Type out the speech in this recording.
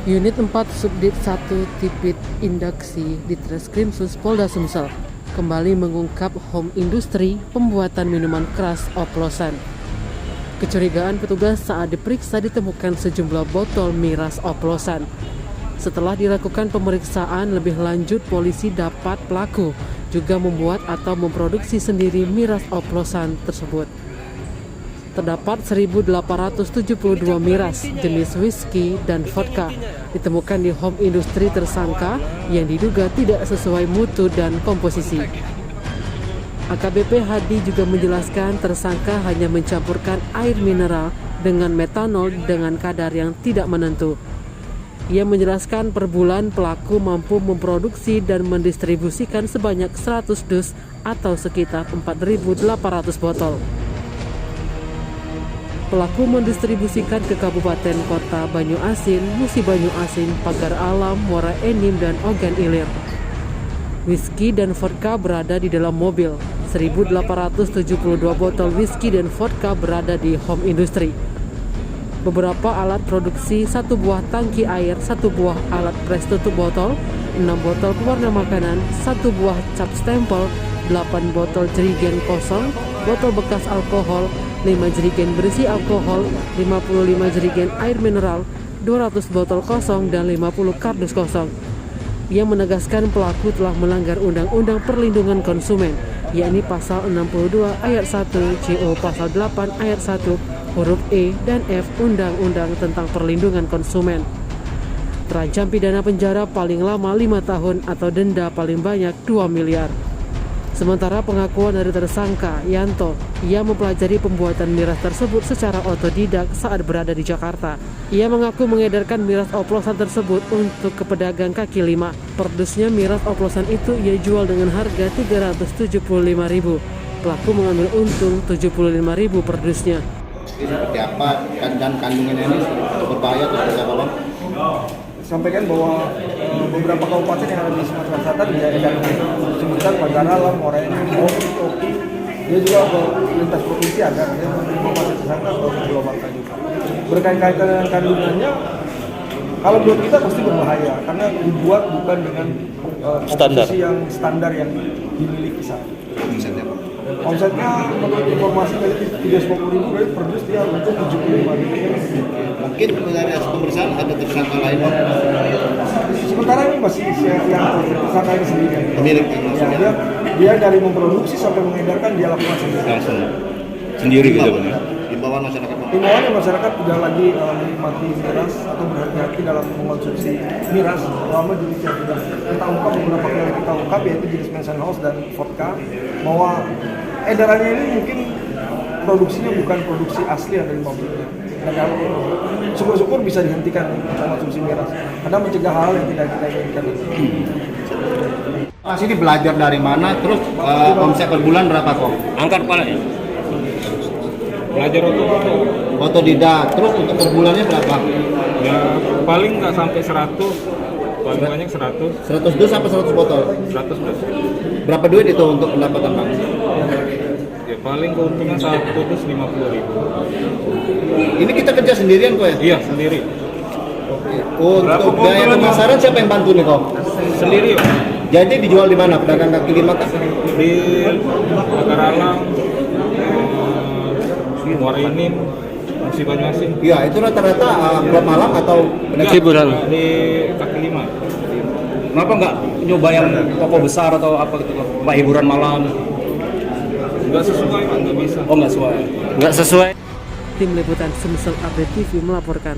Unit 4 Subdit 1 Tipit Indaksi Ditreskrimsus Polda Sumsel kembali mengungkap home industri pembuatan minuman keras oplosan. Kecurigaan petugas saat diperiksa ditemukan sejumlah botol miras oplosan. Setelah dilakukan pemeriksaan lebih lanjut, polisi dapat pelaku juga membuat atau memproduksi sendiri miras oplosan tersebut. Terdapat 1.872 miras jenis whisky dan vodka ditemukan di home industri tersangka yang diduga tidak sesuai mutu dan komposisi. AKBP Hadi juga menjelaskan tersangka hanya mencampurkan air mineral dengan metanol dengan kadar yang tidak menentu. Ia menjelaskan per bulan pelaku mampu memproduksi dan mendistribusikan sebanyak 100 dus atau sekitar 4.800 botol. Pelaku mendistribusikan ke kabupaten kota Banyu Asin, Musi Banyu Asin, Pagar Alam, Muara Enim, dan Ogan Ilir. Whisky dan vodka berada di dalam mobil. 1.872 botol whisky dan vodka berada di home industry. Beberapa alat produksi, 1 buah tangki air, 1 buah alat pres tutup botol, 6 botol pewarna makanan, 1 buah cap stempel, 8 botol jerigen kosong, botol bekas alkohol, 5 jerigen berisi alkohol, 55 jerigen air mineral, 200 botol kosong, dan 50 kardus kosong. Ia menegaskan pelaku telah melanggar Undang-Undang Perlindungan Konsumen, yakni Pasal 62 Ayat 1 JO Pasal 8 Ayat 1 huruf E dan F Undang-Undang tentang Perlindungan Konsumen. Terancam pidana penjara paling lama 5 tahun atau denda paling banyak 2 miliar. Sementara pengakuan dari tersangka Yanto, ia mempelajari pembuatan miras tersebut secara otodidak saat berada di Jakarta. Ia mengaku mengedarkan miras oplosan tersebut untuk ke pedagang kaki lima. Per dusnya miras oplosan itu ia jual dengan harga Rp375.000. Pelaku mengambil untung Rp75.000 per dusnya. Seperti apa dan kandungannya ini berbahaya atau tidak, Bang? Sampaikan bahwa beberapa kabupaten yang ada di Sumatera Selatan dia disebutkan Pagar Alam, Muara Enim, Oki, dia juga lintas provinsi ada, dia menerima masih tersangka atau Pulau Bangka juga. Berkaitan dengan kandungannya, kalau buat kita pasti berbahaya karena dibuat bukan dengan komposisi yang standar yang dimiliki saat ini. Omsetnya menurut informasi dari 350.000 berarti per dus dia untuk 75.000. Mungkin dari hasil pemeriksaan ada tersangka lain, Bang? Sementara ini masih yang tersangka ini sendiri. Pemilik Ya, dia dari memproduksi sampai mengedarkan dia lakukan sendiri. langsung sendiri gitu, Bang. Himbauan masyarakat, Bang. Himbauannya masyarakat tidak lagi menikmati miras atau berhati-hati dalam mengkonsumsi miras, terutama jenis yang sudah kita ungkap beberapa kali kita ungkap, yaitu jenis Mansion House dan vodka, bahwa edarannya ini mungkin produksinya bukan produksi asli yang dari pabriknya. Dan kalau syukur-syukur bisa dihentikan konsumsi miras, karena mencegah hal yang tidak kita inginkan. Mas ini belajar dari mana? Terus omset per bulan berapa kok? Angkat kepala ya. Belajar Otodidak. Terus untuk per bulannya berapa? ya paling nggak sampai 100, paling banyak 100 100 dus apa 100 botol? 100 dus. Berapa duit itu untuk pendapatan, Bang? Ya paling keuntungan 1 dus 50.000. Ini kita kerja sendirian kok ya? Iya sendiri. Untuk biaya pemasaran siapa yang bantu nih kok? Sendiri ya. Jadi dijual di mana? Pedagang kaki lima kah? Di Pagar Alam, Muara Enim, Musi Banyu Asin. Iya, itu rata-rata klub malam atau Hiburan di kaki lima. Kenapa nggak nyoba yang toko besar atau apa gitu, Pak, hiburan malam? Nggak sesuai, Pak, nggak bisa. Oh, nggak sesuai. Tim Liputan Sumsel Update TV melaporkan.